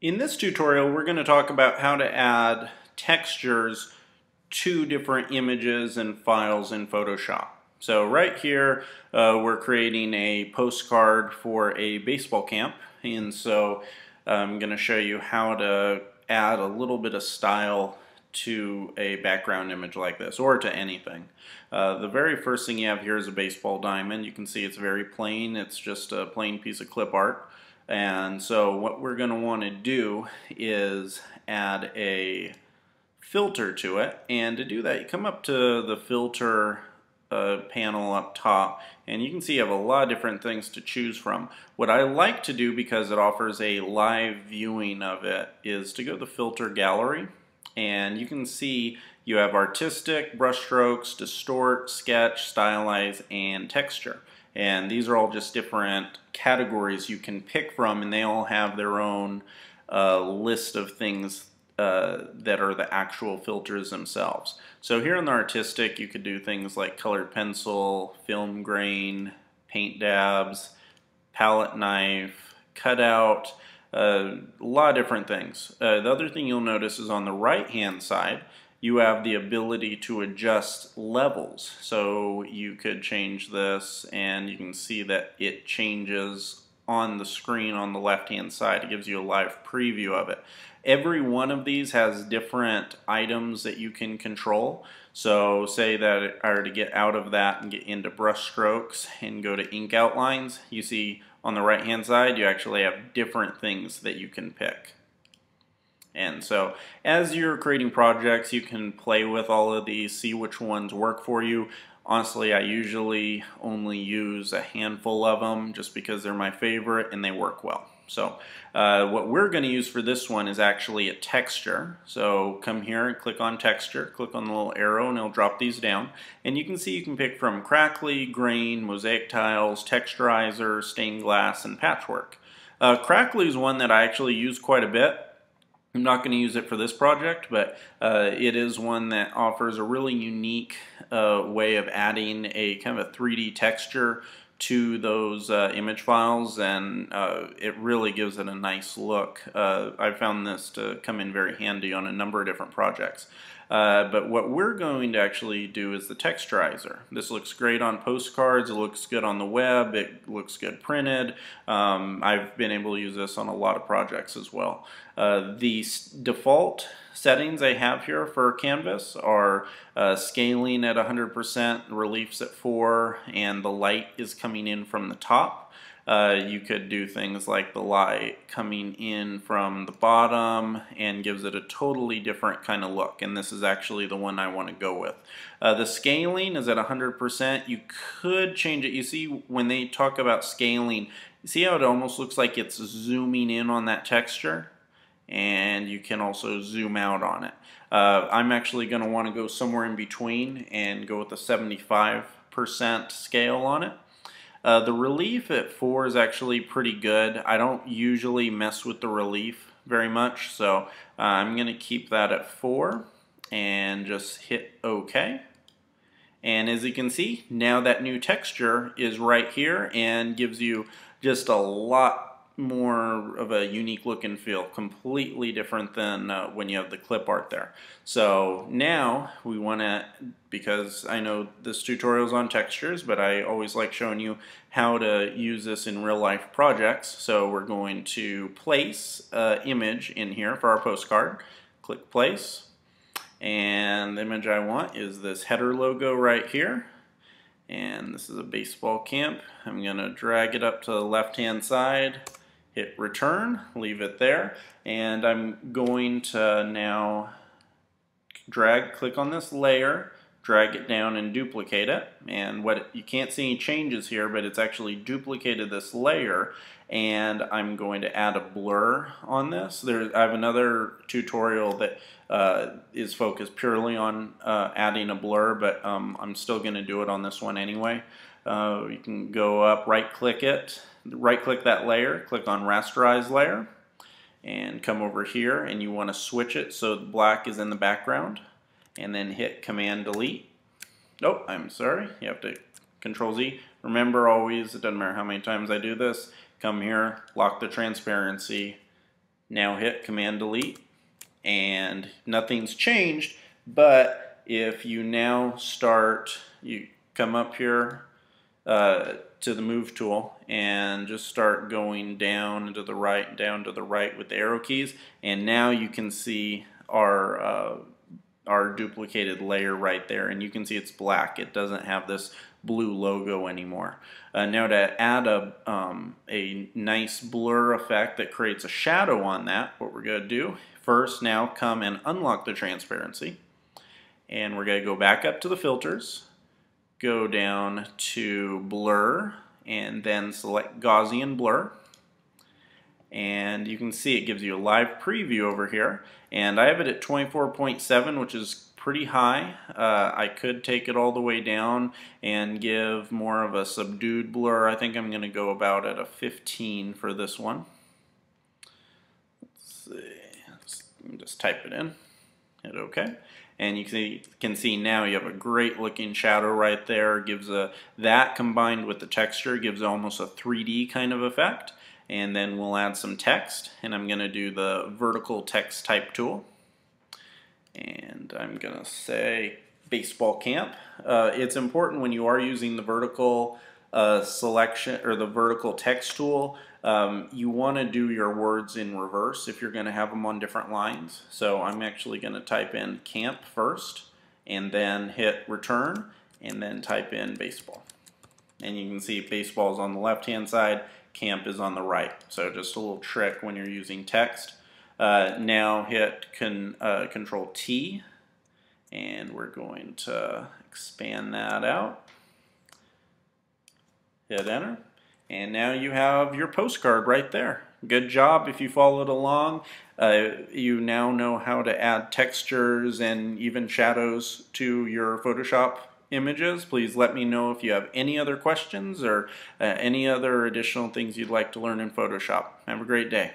In this tutorial, we're going to talk about how to add textures to different images and files in Photoshop. So right here, we're creating a postcard for a baseball camp, and so I'm going to show you how to add a little bit of style to a background image like this, or to anything. The very first thing you have here is a baseball diamond. You can see it's very plain. It's just a plain piece of clip art. And so what we're going to want to do is add a filter to it, and to do that you come up to the filter panel up top, and you can see you have a lot of different things to choose from. What I like to do, because it offers a live viewing of it, is to go to the filter gallery, and you can see you have artistic, brushstrokes, distort, sketch, stylize, and texture. And these are all just different categories you can pick from, and they all have their own list of things that are the actual filters themselves. So here in the artistic, you could do things like colored pencil, film grain, paint dabs, palette knife, cutout, a lot of different things. The other thing you'll notice is on the right hand side, you have the ability to adjust levels. So you could change this, and you can see that it changes on the screen on the left hand side. It gives you a live preview of it. Every one of these has different items that you can control. So say that I were to get out of that and get into brush strokes and go to ink outlines, you see on the right hand side you actually have different things that you can pick. And so as you're creating projects, you can play with all of these, see which ones work for you. Honestly, I usually only use a handful of them just because they're my favorite and they work well. So what we're going to use for this one is actually a texture. So come here and click on texture, click on the little arrow, and it'll drop these down. And you can see you can pick from crackly, grain, mosaic tiles, texturizer, stained glass, and patchwork. Crackly is one that I actually use quite a bit. I'm not going to use it for this project, but it is one that offers a really unique way of adding a kind of a 3D texture to those image files, and it really gives it a nice look. I found this to come in very handy on a number of different projects. But what we're going to actually do is the texturizer. This looks great on postcards, it looks good on the web, it looks good printed. I've been able to use this on a lot of projects as well. The default settings I have here for Canvas are scaling at 100%, reliefs at 4, and the light is coming in from the top. You could do things like the light coming in from the bottom and gives it a totally different kind of look, and this is actually the one I want to go with. The scaling is at 100%. You could change it. You see when they talk about scaling, you see how it almost looks like it's zooming in on that texture? And you can also zoom out on it. I'm actually going to want to go somewhere in between and go with the 75% scale on it. The relief at 4 is actually pretty good. I don't usually mess with the relief very much, so I'm going to keep that at 4 and just hit OK. And as you can see, now that new texture is right here and gives you just a lot more of a unique look and feel, completely different than when you have the clip art there. So now we want to, because I know this tutorial is on textures, but I always like showing you how to use this in real life projects. So we're going to place an image in here for our postcard. Click place, and the image I want is this header logo right here. And this is a baseball camp. I'm going to drag it up to the left hand side, hit return, leave it there, and I'm going to now click on this layer, drag it down and duplicate it. And you can't see any changes here, but it's actually duplicated this layer, and I'm going to add a blur on this. I have another tutorial that is focused purely on adding a blur, but I'm still going to do it on this one anyway. You can go up, right-click it, right-click that layer, click on Rasterize Layer, and come over here, and you want to switch it so the black is in the background, and then hit Command-Delete. Oh, I'm sorry, you have to Control-Z. Remember always, it doesn't matter how many times I do this, come here, lock the transparency, Now hit Command Delete, and nothing's changed, but if you now start, you come up here to the move tool and just start going down to the right with the arrow keys, and now you can see our duplicated layer right there, and you can see it's black. It doesn't have this blue logo anymore. Now to add a nice blur effect that creates a shadow on that, what we're going to do first, now come and unlock the transparency, and we're going to go back up to the filters, go down to blur, and then select Gaussian blur. And you can see it gives you a live preview over here, and I have it at 24.7, which is pretty high. I could take it all the way down and give more of a subdued blur. I think I'm going to go about at a 15 for this one. Let's see. Just type it in, hit OK, and you can see now you have a great looking shadow right there. Gives that combined with the texture gives almost a 3D kind of effect. And then we'll add some text, and I'm going to do the vertical text type tool, and I'm going to say baseball camp. It's important when you are using the vertical selection or the vertical text tool, you want to do your words in reverse if you're going to have them on different lines. So I'm actually going to type in camp first, and then hit return, and then type in baseball. And you can see baseball is on the left hand side, camp is on the right. So just a little trick when you're using text. Now hit Control T, and we're going to expand that out. Hit enter, and now you have your postcard right there. Good job if you followed along. You now know how to add textures and even shadows to your Photoshop images. Please let me know if you have any other questions or any other additional things you'd like to learn in Photoshop. Have a great day.